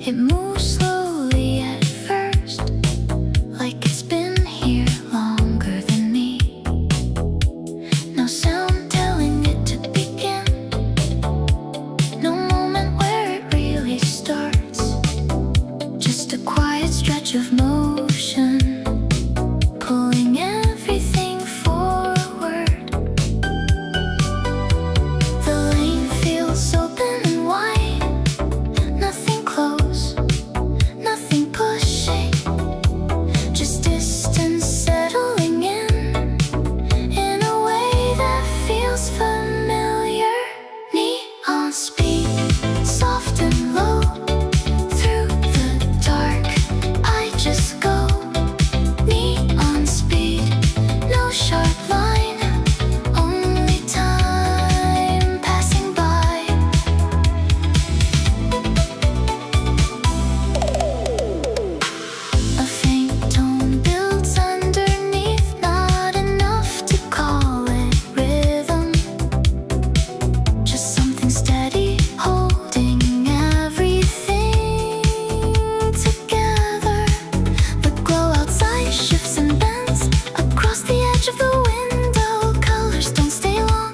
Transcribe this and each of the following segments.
It moves slowly at first, like it's been here longer than me. No sound telling it to begin, no moment where it really starts. Just a quiet stretch of motion, pulling everything forward. The lane feels open and wide, nothing close, nothing pushing, just distance settling in a way that feels familiar. Neon speed, soft and low, through the dark, I just go. Neon speed, no sharp line, only time passing by. A faint tone builds underneath, not enough to call it rhythm. Just something steady, holding everything together. The glow outside shifts and bends across the edge of the window. Colors don't stay long,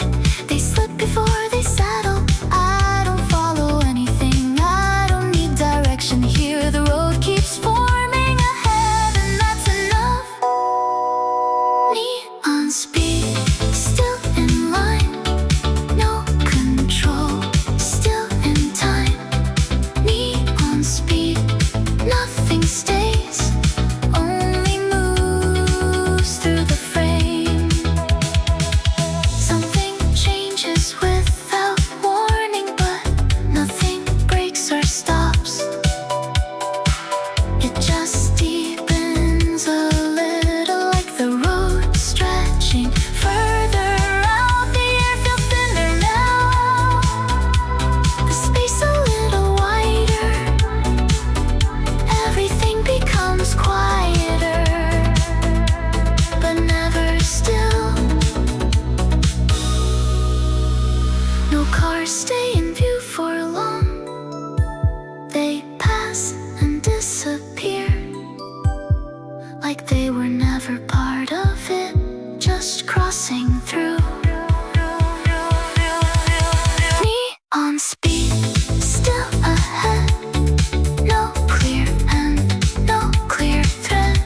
they slip before they settle. I don't follow anything, I don't need direction here. The road keeps forming ahead, and that's enough. Neon speed, still in line, no control, still in time. Neon speed, nothing stays, only moves through the frame. Something changes without warning, but nothing breaks or stops. It just deepens a little, like the road stretching further out. The air feels thinner now, the space a little wider. Everything becomes quieter, but never still. No cars stay in view for long, they pass and disappear, like they were never part of it, just crossing through. Neon speed, still ahead, no clear end, no clear thread.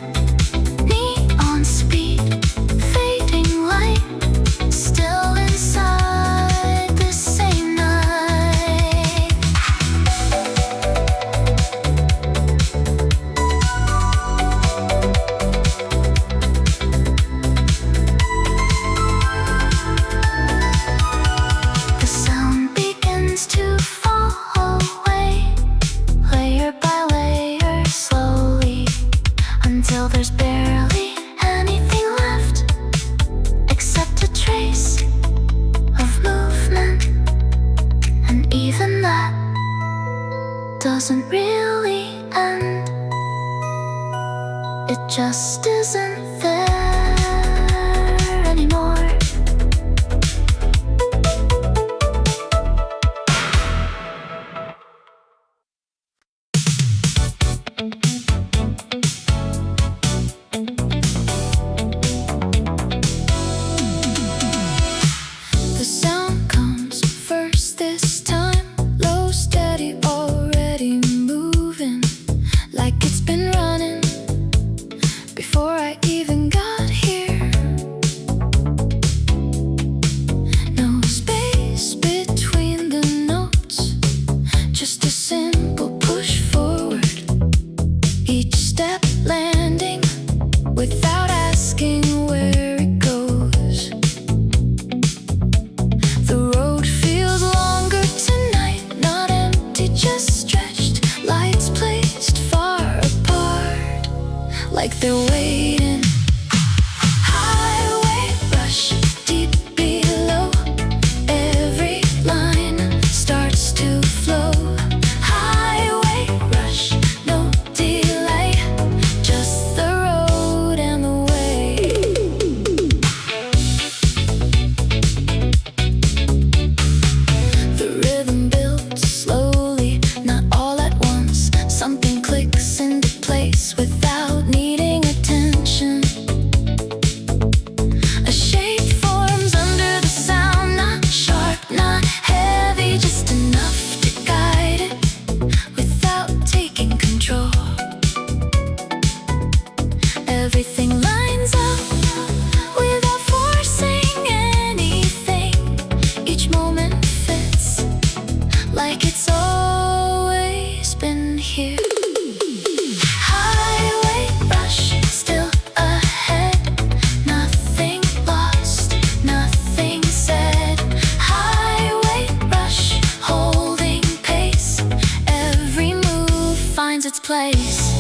Neon speed, fading light, still inside the same night. The sound begins to fall away, layer by layer, slowly, until there's barely anything left except a trace of movement. And even that doesn't really end, it just isn't there anymore. The sound comes first this time, low, steady, already moving, like it's been running before I even got here. No space between the notes, just a simple push forward, each step landing without asking where it goes. The road feels longer tonight, not empty, just stretched, lights placed far apart, like they're waiting. Highway rush deep below, every line starts to flow. Highway rush, no delay, just the road and the way. The rhythm builds slowly, not all at once. in here. Highway rush, still ahead. Nothing lost, nothing said. Highway rush, holding pace. Every move finds its place.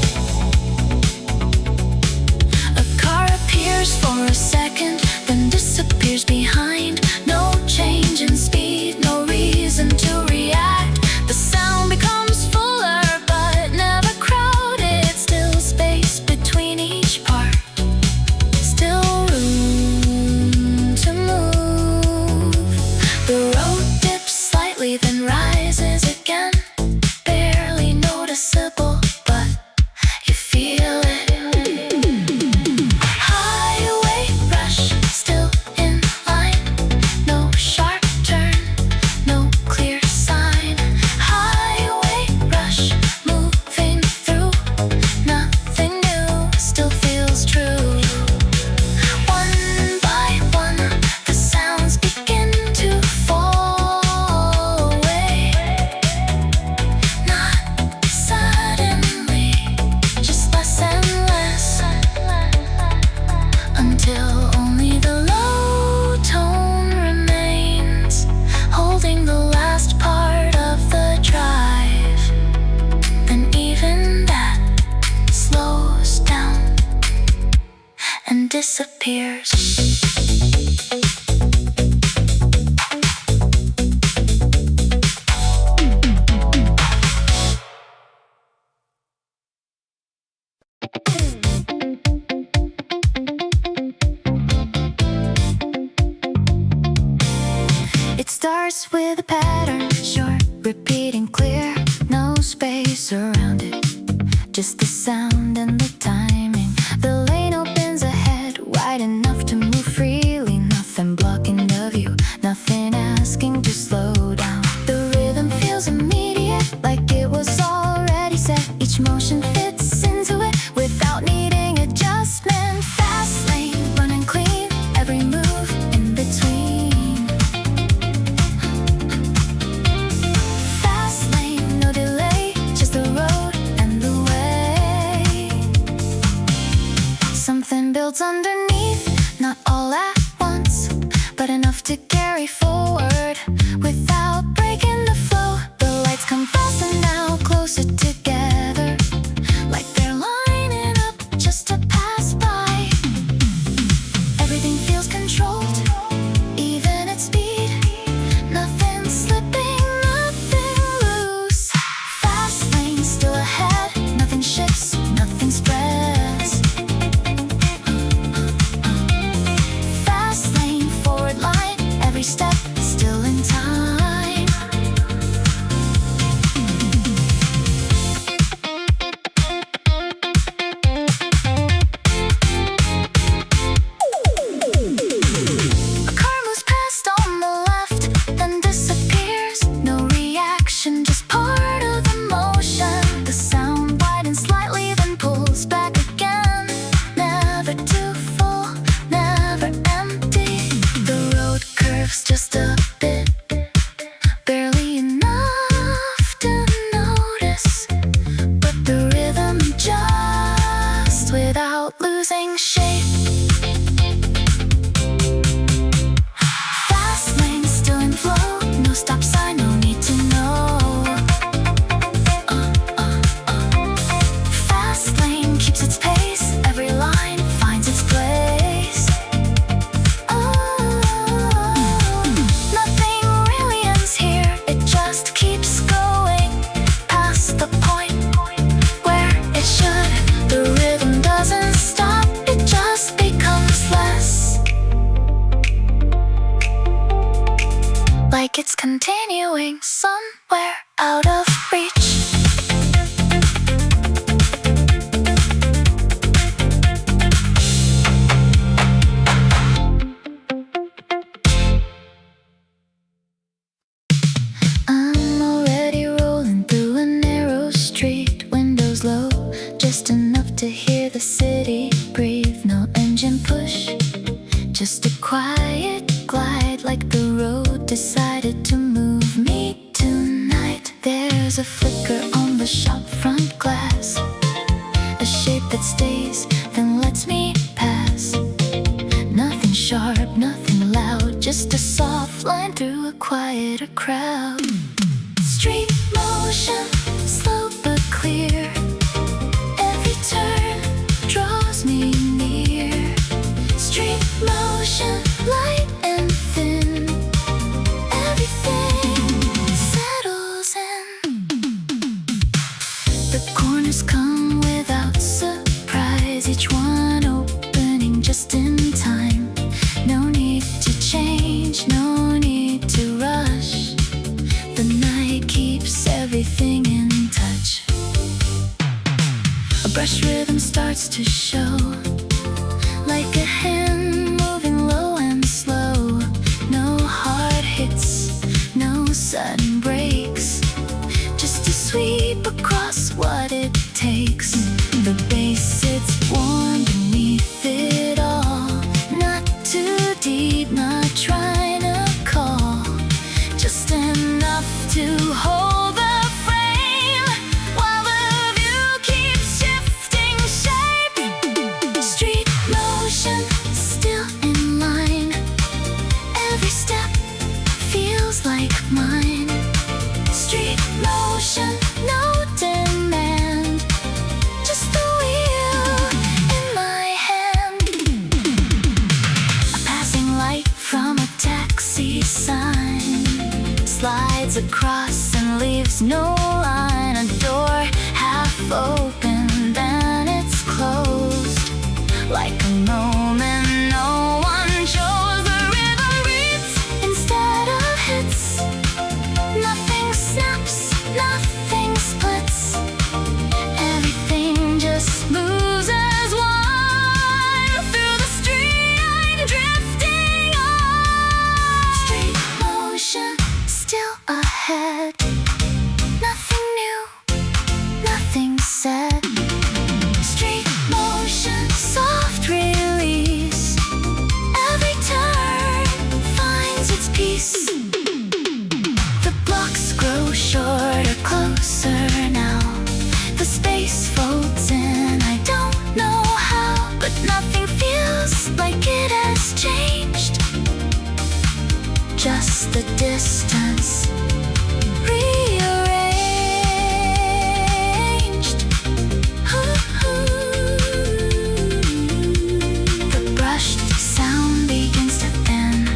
A car appears for a second, then disappears behind. No change in speed, no reason to react. The sound becomes fuller, but never crowded. Still space between each part. Still room to move. The road dips slightly, then rises again. Barely noticeable, but you feel it. Highway rush, still in line. No sharp turn, no clear sign. Highway rush, moving through. Nothing new, still feels true. One by one, the sounds begin to fall away. Not suddenly, just less and less, until only the low tone remains, holding the last part of the drive. And even that slows down and disappears. It starts with a pattern, short, repeating, clear. No space around it, just the sound and the timing. The lane opens ahead, wide enough to move freely. Nothing blocking the view, nothing asking to slow down. The rhythm feels immediate, like it was already set. Each motion fits into it without needing adjustment. Fast lane, running clean, every move in between. Fast lane, no delay, just the road and the way. Something builds underneath, not all at once, but enough to carry forward without breaking the flow. The lights come faster now, closer together, like they're lining up just to pass by. Everything feels controlled, even at speed. Nothing slipping, nothing loose. Fast lane, still ahead. Nothing shifts, nothing spreads. Fast lane, forward line. Every step still in time. A car moves past on the left, then disappears. No reaction, just part of the motion. The sound widens slightly, then pulls back again. Never too full, never empty. The road curves just a bit, barely enough to notice. But the rhythm just without losing shape. Fast lane, still in flow. No stop sign, no need to know. Fast lane keeps its pace. Every line finds its place. Nothing really ends here. It just keeps going past the point where it should. The rhythm doesn't stop, it just becomes less, like it's continuing somewhere out of reach. I'm already rolling through a narrow street, windows low, just enough to hear the city breathe. No engine push, just a quiet glide, like the road decided to move me tonight. There quieter crowd. Street motion, slow but clear. Every turn draws me near. Street motion, light and thin. Everything settles in. The corners come without surprise, each one opening just in time. No need to change, no need to rush. The night keeps everything in touch. A brush rhythm starts to show, like a hand moving low and slow. No hard hits, no sudden breaks, just a sweep across what it takes. The bass sits warm beneath it all. Not too deep, not trying to call, just enough to hold the frame while the view keeps shifting shape. Street motion, still in line. Every step feels like mine. Street motion, no demand, just the wheel in my hand. A passing light from a taxi sign slides across and leaves no line. A door half open, then it's closed, like a moment no one chose. The rhythm breathes instead of hits. Nothing snaps, nothing splits. Everything just moves as one through the street I'm drifting on. Street motion, still ahead. Nothing new, nothing said. Street motion, soft release. Every turn finds its peace. The blocks grow shorter, closer now. The space folds in, I don't know how, but nothing feels like it has changed. Just the distance rearranged. The brushed sound begins to thin.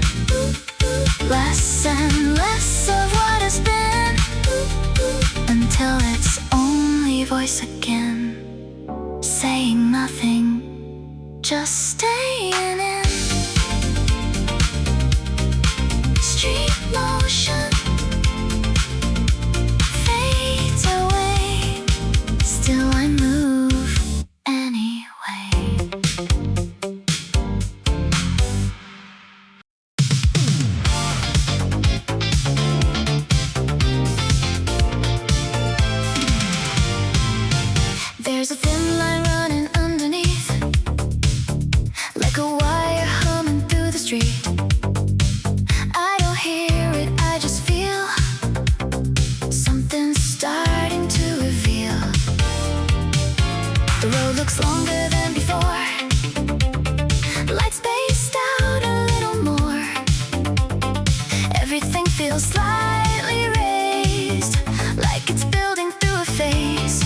Less and less of what has been, until it's only voice again, saying nothing, just staying in. Street motion fades away, still I move anyway. There's a thin line running underneath, like a wire humming through the street. I don't hear it, I just feel something starting to reveal. The road looks longer than before, lights spaced out a little more. Everything feels slightly raised, like it's building through a phase.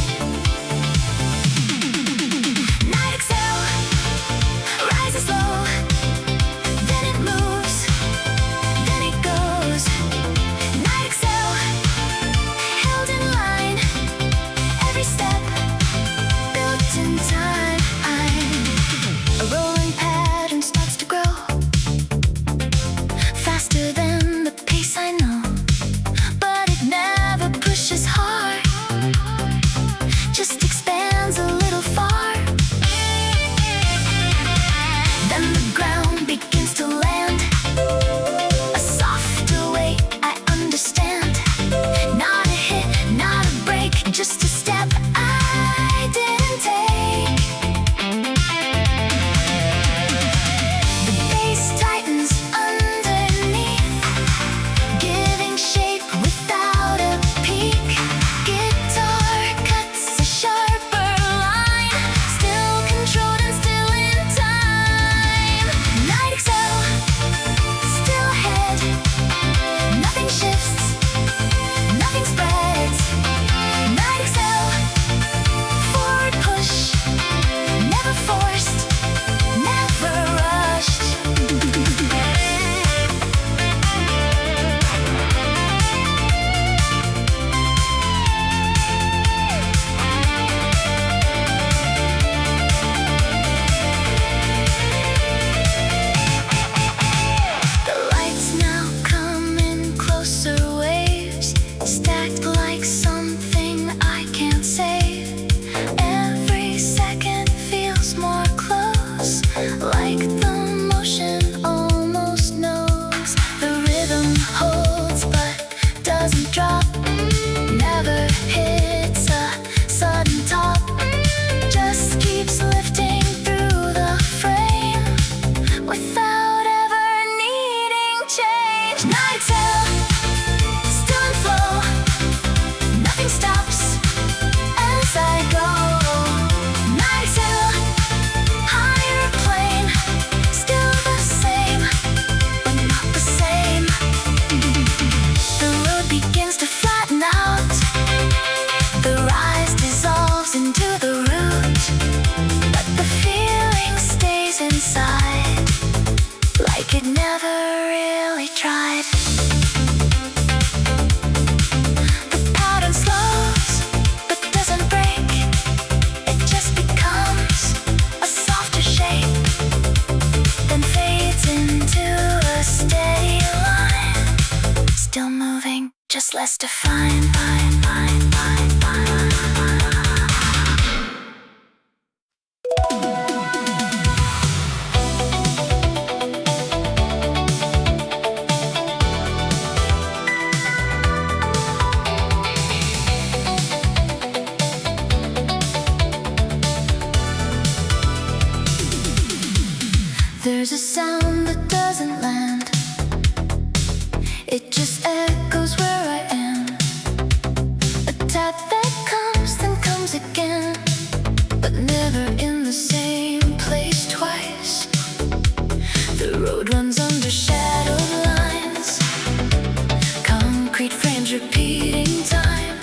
less defined. There's a sound that doesn't land. It just echoes where I am. A tap that comes, then comes again, but never in the same place twice. The road runs under shadowed lines, concrete frames repeating time,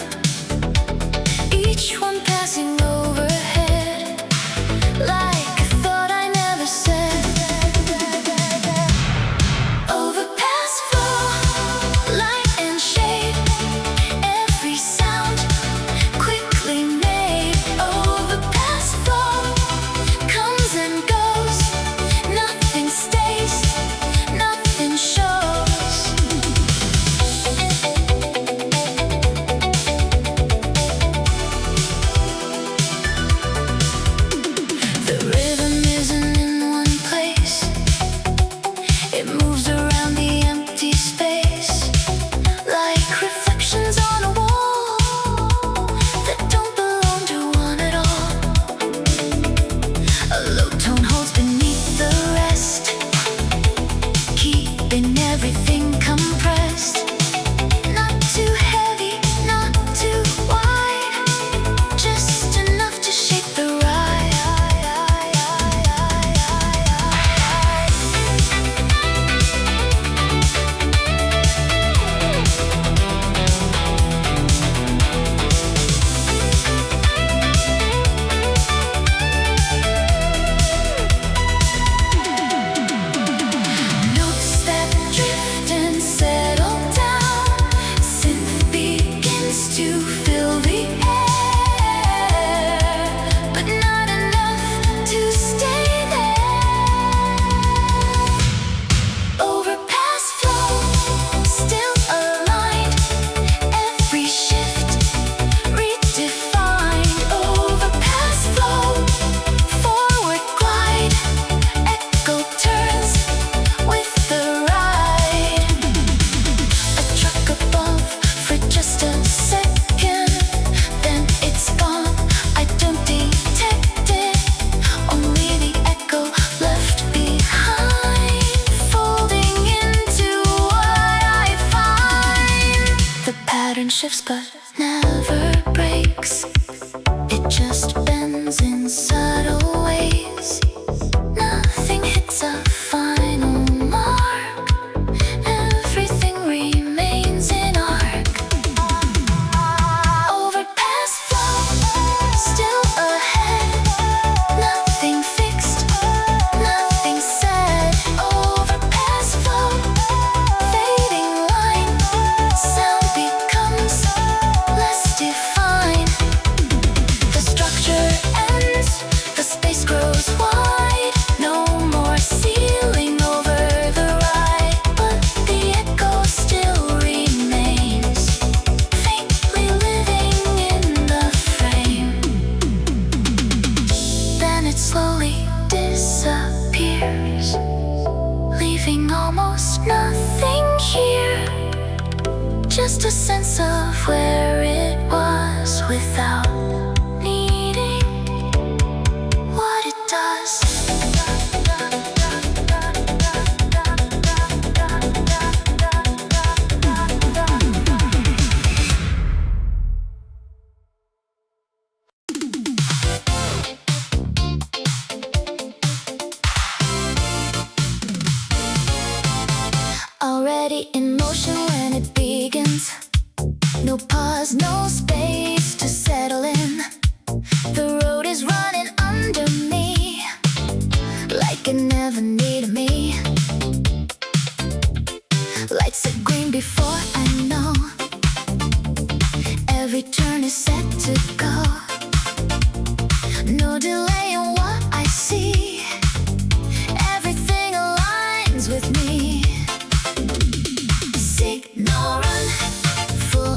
each one passing overhead like a thought I never said. Overpass flow, light and shade, every sound quickly made. Overpass flow comes and goes, nothing stays, nothing shows. The rhythm isn't in one place, it moves around the empty space like reflections on a wall that don't belong to one at all. A low tone holds beneath the rest, keeping everything compressed. Not too heavy, not too wide, just enough to shape the ride. Notes that drift and settle down, synth begins to fill the air, but not enough to stay there. Overpass flow, still aligned, every shift redefined. Overpass flow, forward glide, echo turns with the ride. A truck above for just a second, then it's gone, I don't detect it. Only the echo left behind, folding into what I find. The pattern shifts but never breaks, it just bends in subtle ways. Nothing hits a final mark, everything remains in arc. Overpass flow, still ahead, nothing fixed, nothing said. Overpass flow, fading line, sound becomes less defined. The structure ends, the space grows wide, no more ceiling over the ride, but the echo still remains, faintly living in the frame. Then it slowly disappears, leaving almost nothing here, just a sense of where it was without needing what it does. Already in motion when it begins, no pause, no space to settle in. The road is running under me, like it never needed me. Lights are green before I know, every turn is set to go. No delay in what I see, everything aligns with me. Signal run, full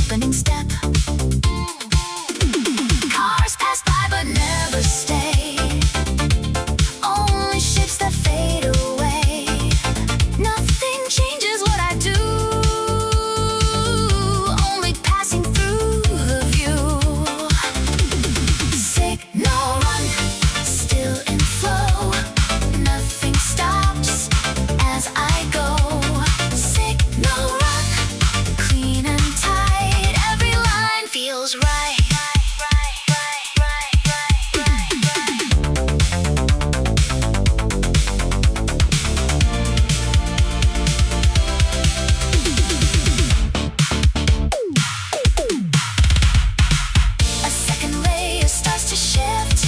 opening step. Cars pass by but never stay. Only ships that fade away. Nothing changes what I do. Only passing through the view. Signal run, still in flow. Nothing stops as I go. Signal run, clean and tight. Every line feels right. A second layer starts to shift,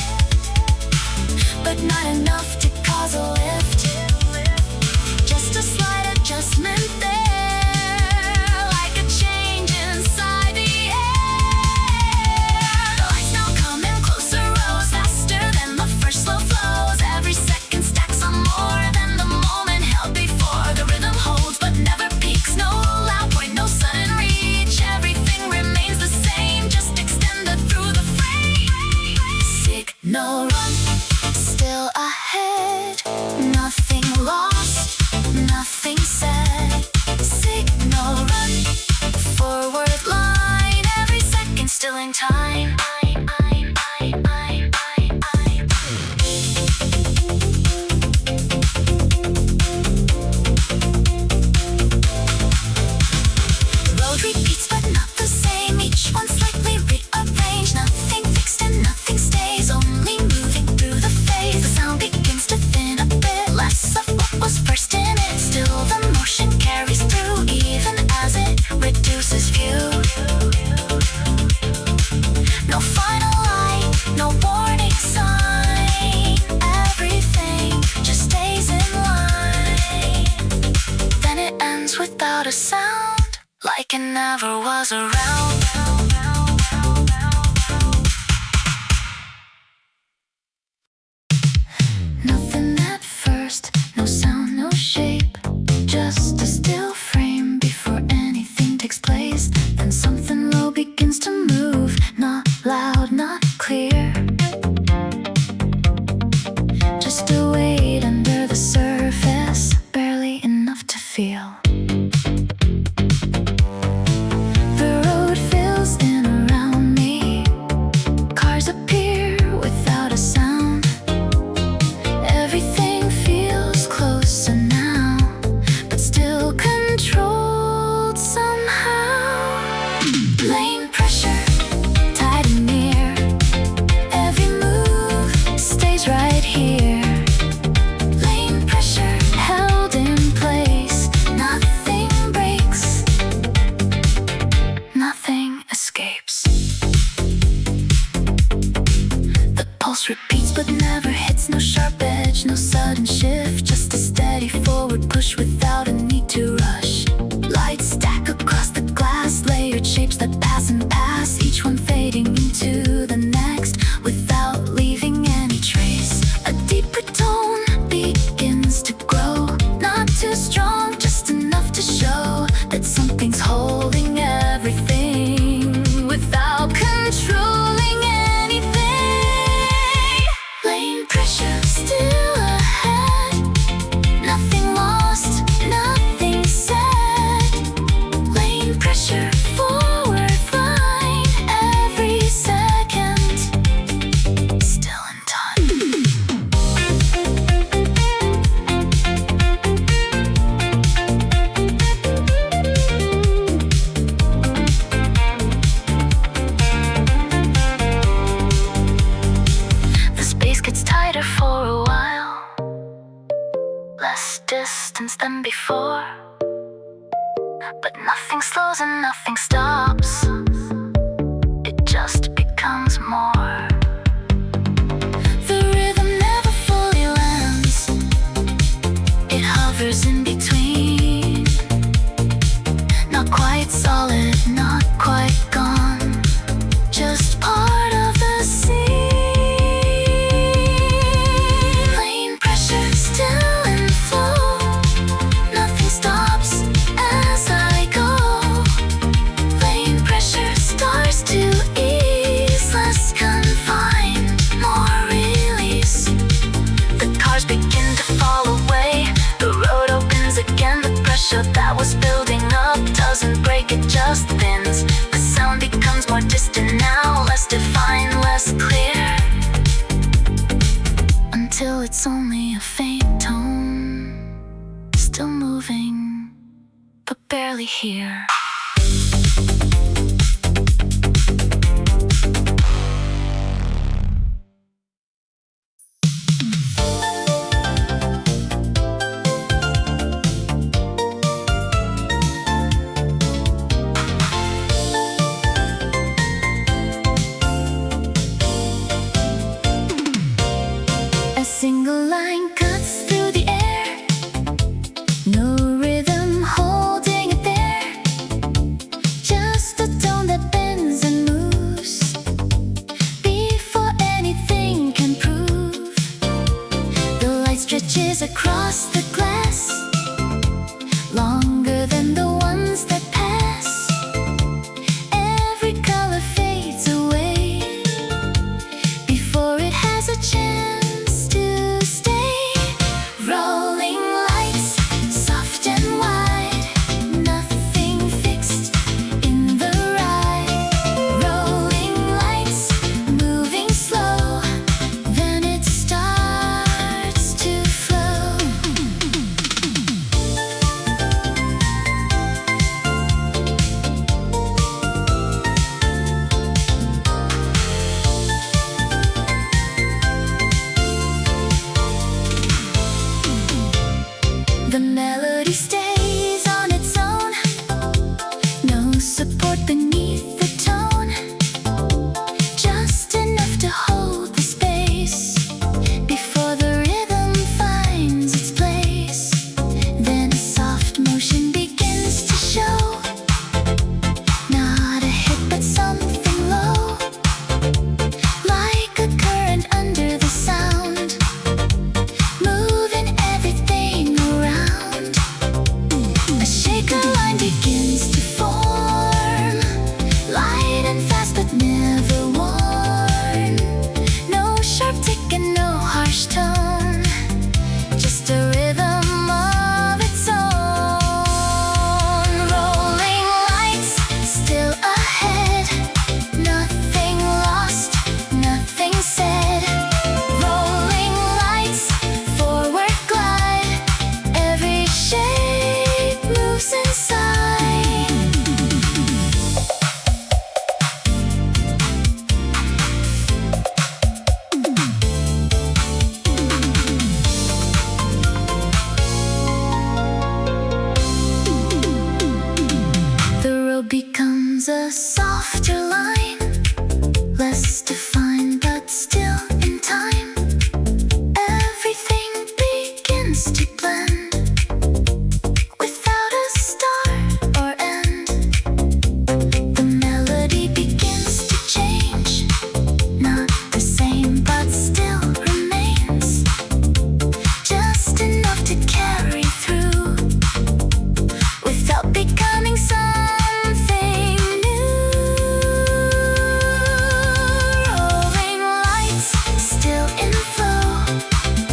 but not enough to cause a lift. Just a slight adjustment there, like a change inside the air. The lights now coming closer, rows faster than the first slow flows. Every second stacks on more than the moment held before. The rhythm holds but never peaks. No loud point, no sudden reach. Everything remains the same, just extended through the frame. Signal run, still ahead. Nothing lost, nothing said. Signal run, forward line. Every second still in time. Road repeats but not the same. Each one slightly rearranged. Nothing fixed and nothing stays. Only moving through the phase. The sound begins to thin a bit. Less of what was first in it. Still the motion carries through, even as it reduces view. No final light, no warning sign. Everything just stays in line. Then it ends without a sound, like it never was around. Nothing at first, no sound, no shape. Just a still frame before anything takes place. Then something low begins to move, not loud, not clear. Just a weight under the surface, barely enough to feel. The road fills in around me. Cars appear without a sound. Everything feels closer now, but still controlled somehow. Lane pressure, tight and near. Every move stays right here. Lane pressure held in place. Nothing breaks, nothing escapes. The pulse repeats but never hits. No sharp edge, no sudden shift. Just a steady forward push without a need to rush. Lights stack across the glass, layered shapes that pass and pass. Each one fading into the next without leaving any trace. A deeper tone begins to grow. Not too strong, just enough to show that something's holding everything without controlling anything. Lane pressure still ahead. Nothing lost, nothing said. Lane pressure, forward line. Every second still in time. The space gets tighter for a while. Less distance than before. But nothing slows and nothing stops. It just becomes more. The rhythm never fully lands. It hovers in between. Not quite solid, not quite gone. Just part of the scene. Lane pressure still in flow. Nothing stops as I go. Lane pressure just thins. The sound becomes more distant now, less defined, less clear, until it's only a faint tone, still moving, but barely here. A single line cuts through the air, no rhythm holding it there, just a tone that bends and moves before anything can prove. The light stretches across the glass, longer than the ones that pass. Every color fades away before it has a chance to stay. Rolling lights, soft and wide, nothing fixed in the ride. Rolling lights, moving slow, then it starts to flow. The melody stays on its own, no support beneath the tone, just enough to hold the space before the rhythm finds its place. Then a soft motion begins to show, not a hit but something low, like a current under the sound, moving everything around. A shaker line begins to form, light and fast but never worn. No sharp tick and no harsh tone, just a rhythm of its own. Rolling lights, still ahead, nothing lost, nothing said. Rolling lights, forward glide, every shape moves inside. The road becomes a softer line, less defined but still in time. Everything begins to blend without a start or end. The melody begins to change, not the same but still remains, just enough to carry through without becoming something new. Rolling lights, still in flow,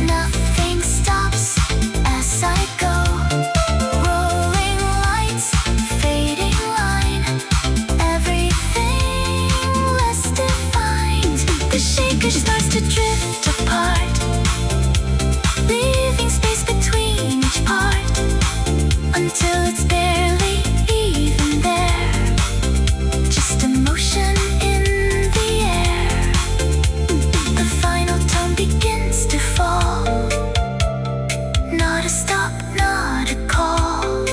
nothing stops as I go. Rolling lights, fading line, everything less defined. The shaker starts to drift apart, leaving space between each part, until it's barely even there, just a motion in the air. The final tone begins to fall, not a stop, not a call,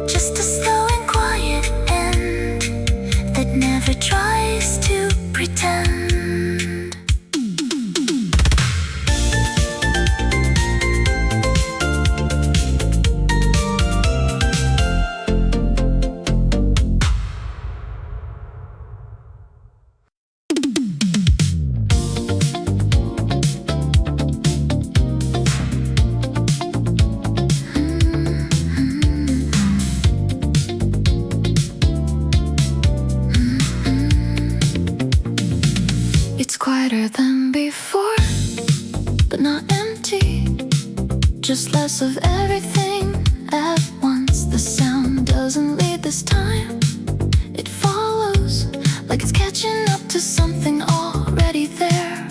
just a slow and quiet end that never tries to pretend. Quieter than before, but not empty, just less of everything at once. The sound doesn't lead this time it follows, like it's catching up to something already there.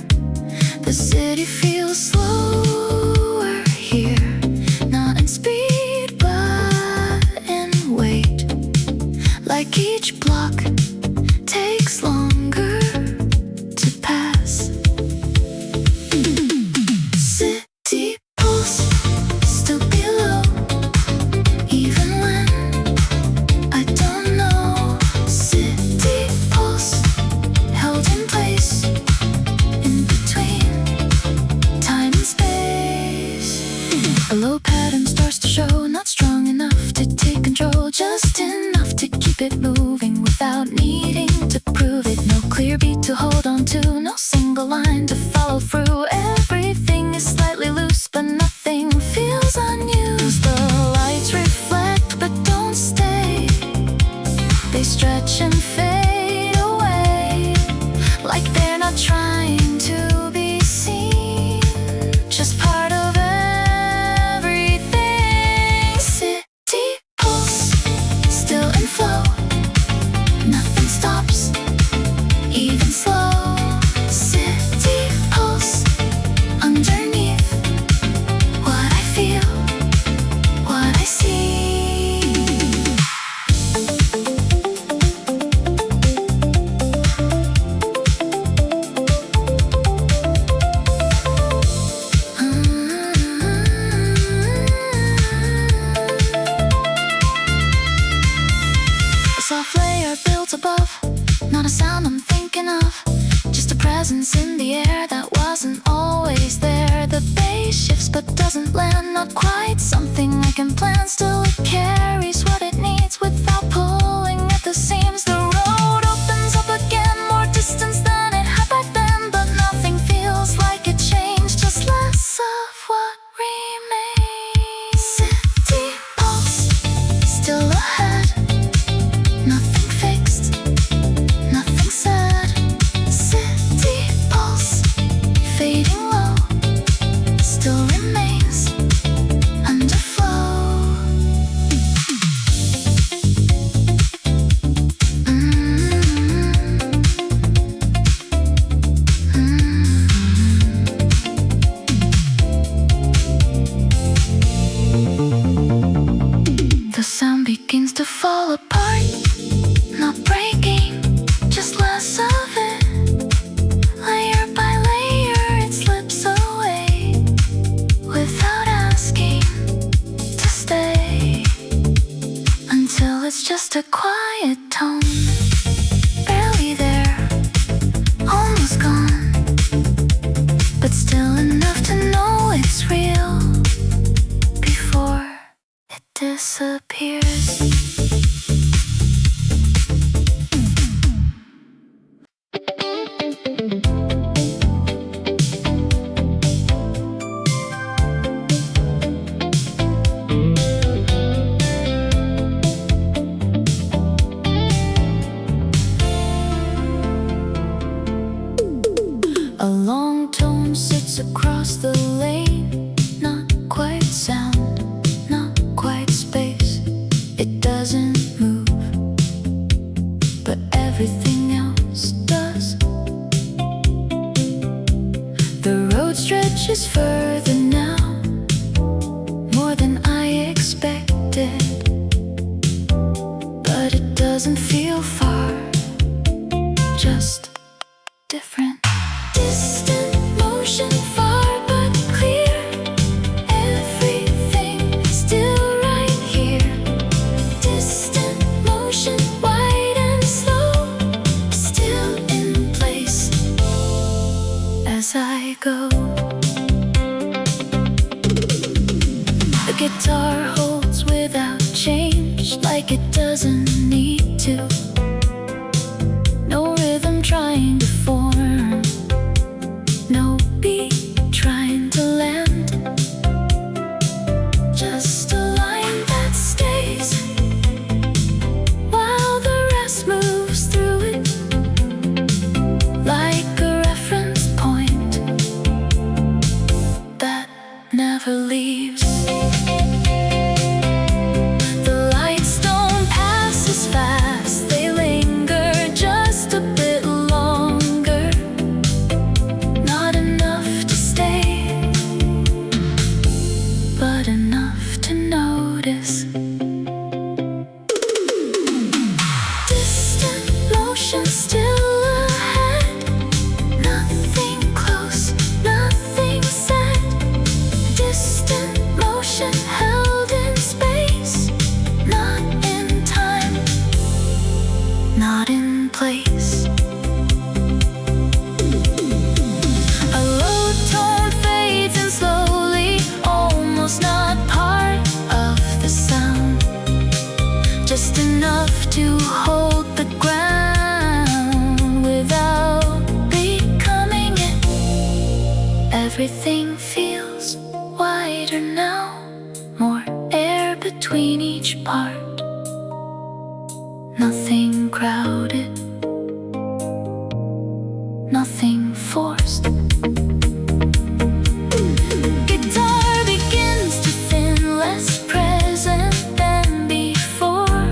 The city feels slower here, not in speed but in weight. Like each block takes longer to pass. City pulse still below, even when I don't know. City pulse held in place, in between time and space. A low pattern starts to show, not strong enough to take control, just enough to keep it moving without needing to prove it. No clear beat to hold on to, no single line to follow through. Everything is slightly loose, but nothing feels unused. The lights reflect but don't stay, they stretch and fade away, like they're not trying to be seen, just part of everything. City pulse still in flow, nothing stops, even slow. City pulse underneath what I feel, what I see. A soft layer built above, not a sound I'm thinking of, just a presence in the air that wasn't always there. The bass shifts but doesn't land, not quite something I can plan. Still it carries what it needs without pulling at the seams. The road opens up again, more distance than it had back then, but nothing feels like it changed, just less of what remains. City pulse still ahead, nothing fixed, nothing said. City pulse fading low, still remains under flow. The sound begins to fall apart, not breaking, just less of it. Layer by layer it slips away, without asking to stay, until it's just a quiet tone, barely there, almost gone, but still enough to know it's real before it disappears. A long tone sits across the lane, not quite sound, not quite space. It doesn't move, but everything else does. The road stretches further now, more than I expected, but it doesn't feel far, just different. Distant motion, far but clear, everything still right here. Distant motion, wide and slow, still in place as I go. The guitar holds without change, like it doesn't need to. No rhythm trying to form, no beat trying to land, just a line that stays while the rest moves through it, like a reference point that never leaves. The lights don't pass to hold the ground without becoming it. Everything feels wider now, more air between each part. Nothing crowded, nothing forced. Guitar begins to thin, less present than before,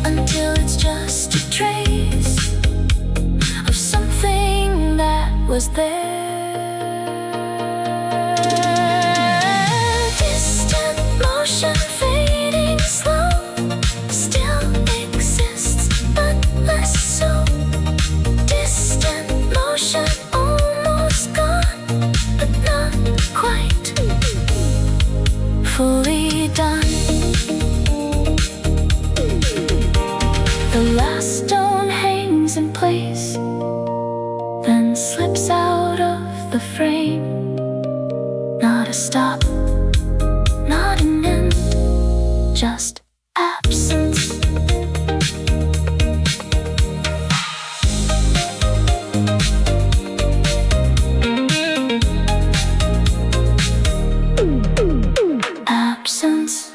until it's just a trace of something that was there. Distant motion fading slow, still exists but less so. Distant motion almost gone, but not quite fully done. The last stone hangs in place, then slips out of the frame. Not a stop, not an end, just absence. Absence.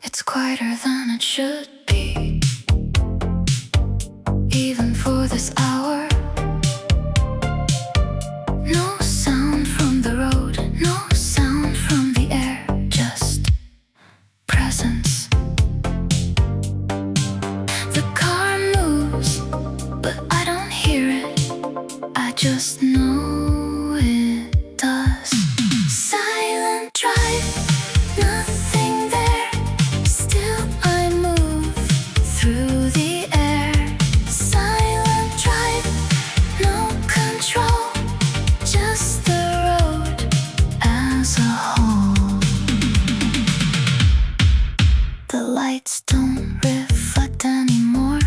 It's quieter than it should be, even for this hour. No sound from the road, no sound from the air, just presence. The car moves, but I don't hear it, I just know it does. Silent drive, nothing there, still I move through the air. Silent drive, no control, just the road as a whole. The lights don't reflect anymore,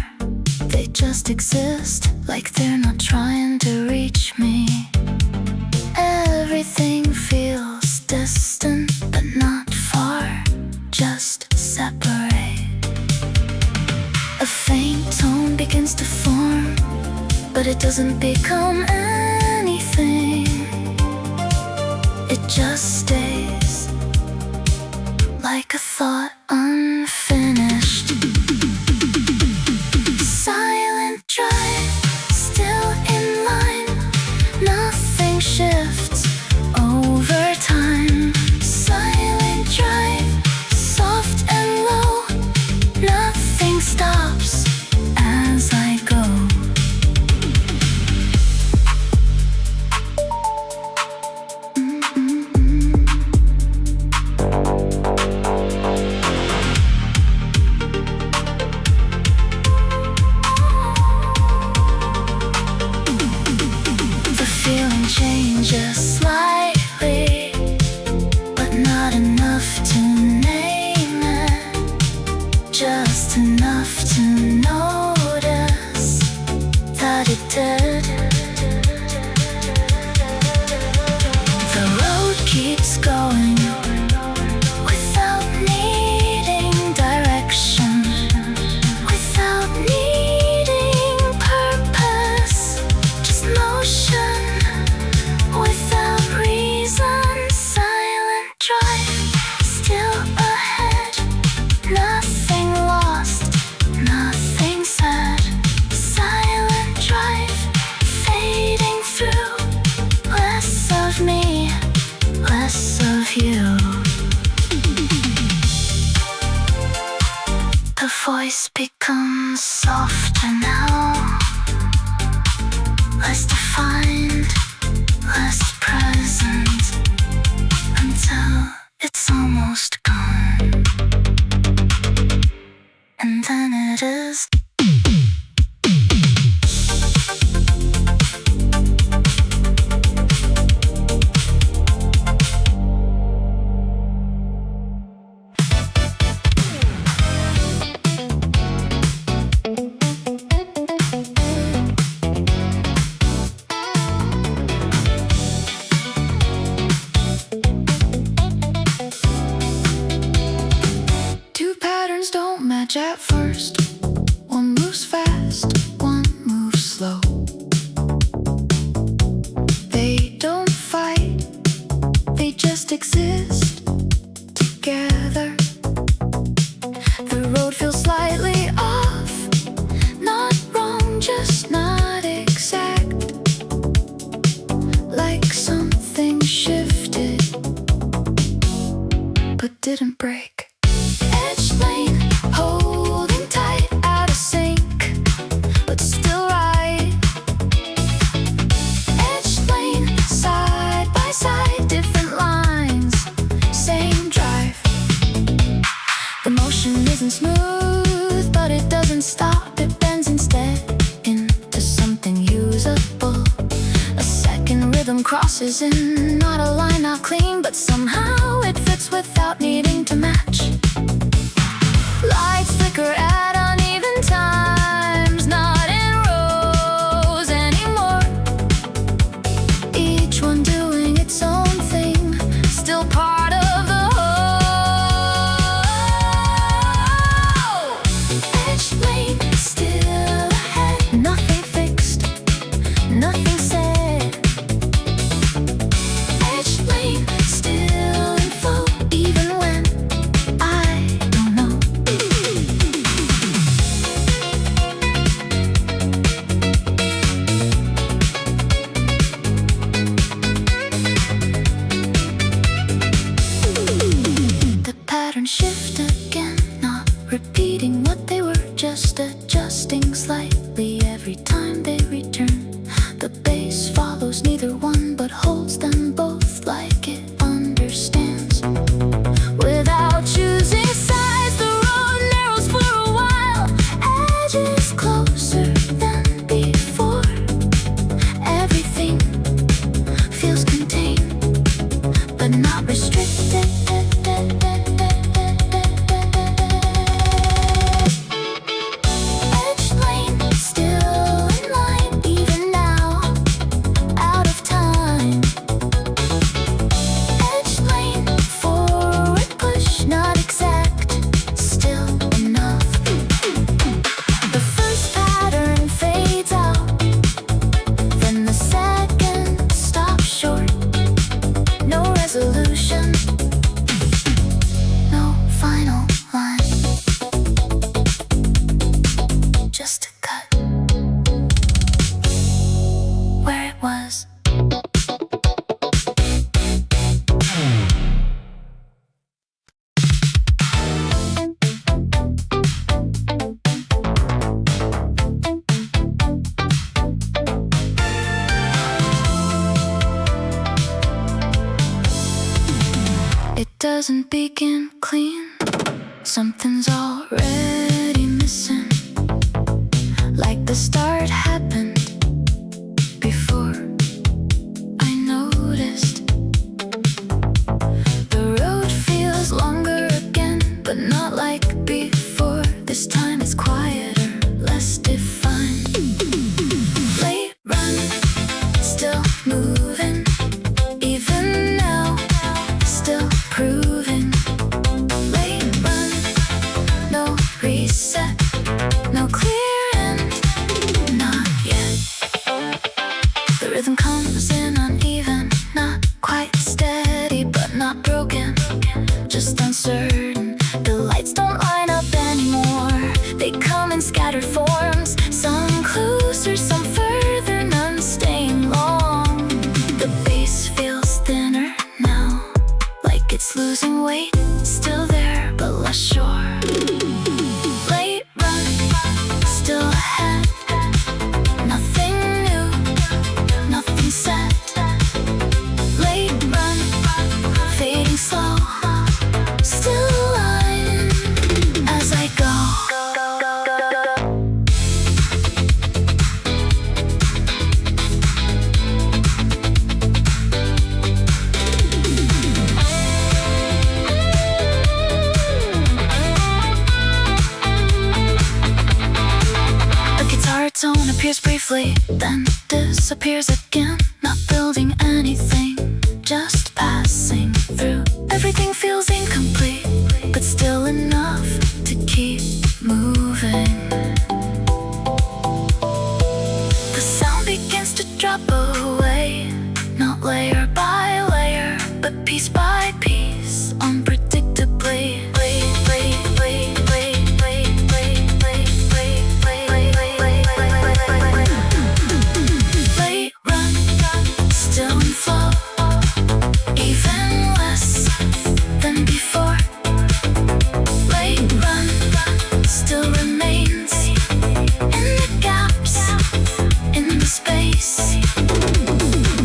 they just exist, like they're not trying to reach me. Everything feels distant, but not far, just separate. A faint tone begins to form, but it doesn't become anything. It just stays, like a thought unfinished. Silent drive, still in line, nothing shifts over time. Silent drive, soft and low, nothing stops as I go. The feeling changes slightly, but not enough to name it, just enough to notice that it did. The road keeps going without needing direction, without needing purpose, just motion without reason. Silent drive, still ahead, nothing lost, nothing said. Silent drive, break. Edge lane, holding tight, out of sync, but still right. Edge lane, side by side, different lines, same drive. The motion isn't smooth, but it doesn't stop. It bends instead into something usable. A second rhythm crosses in, not a line, not clean, but somehow it fits without needing to match. Lights flicker at uneven times, not in rows anymore. Each one doing its own thing, still part of the whole. Edge lane, still ahead, nothing fixed, nothing said. Edge lane, still in flow, even when I don't know. The pattern shift again, not repeating what they were, just adjusting slightly every time they return. The bass follows neither one, but holds them both like it understands. Without choosing sides, the road narrows for a while. Edges closer than before. Everything feels contained, but not restricted. Edge lane, still in line, even now, out of time. Edge lane, forward push, not exact, still enough. The first pattern fades out, then the second stops short. No resolution, no final line, just a cut where it was. It doesn't begin clean, something's already missing. Like the start happened before I noticed. The road feels longer again, but not like before. This time it's quieter, less defined. Late run, still moving, even now, still proving. Late run, no reset, no clear end, not yet. The rhythm comes in uneven, not quite steady, but not broken, just uncertain. The lights don't line up anymore, they come in scattered forms, some closer, some further, none staying long. The bass feels thinner now, like it's losing weight, still there, but less sure. Late run, still ahead, nothing new, nothing set. Late run, fading slow, still aligned as I go. A guitar tone appears briefly, then disappears again. Not building anything, just passing through. Everything feels incomplete, but still enough to keep moving. The sound begins to drop away, not layer by layer, but piece by piece, unpredictably. Late run, still in flow, even less than before. space.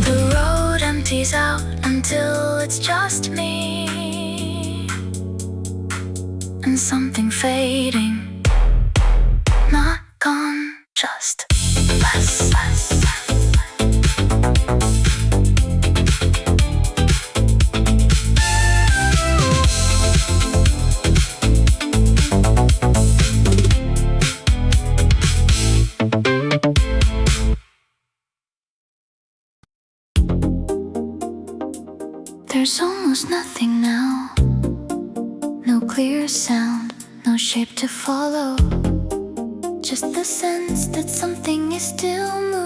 The road empties out until it's just me and something fading, not gone, just less. There's almost nothing now, no clear sound, no shape to follow, just the sense that something is still moving.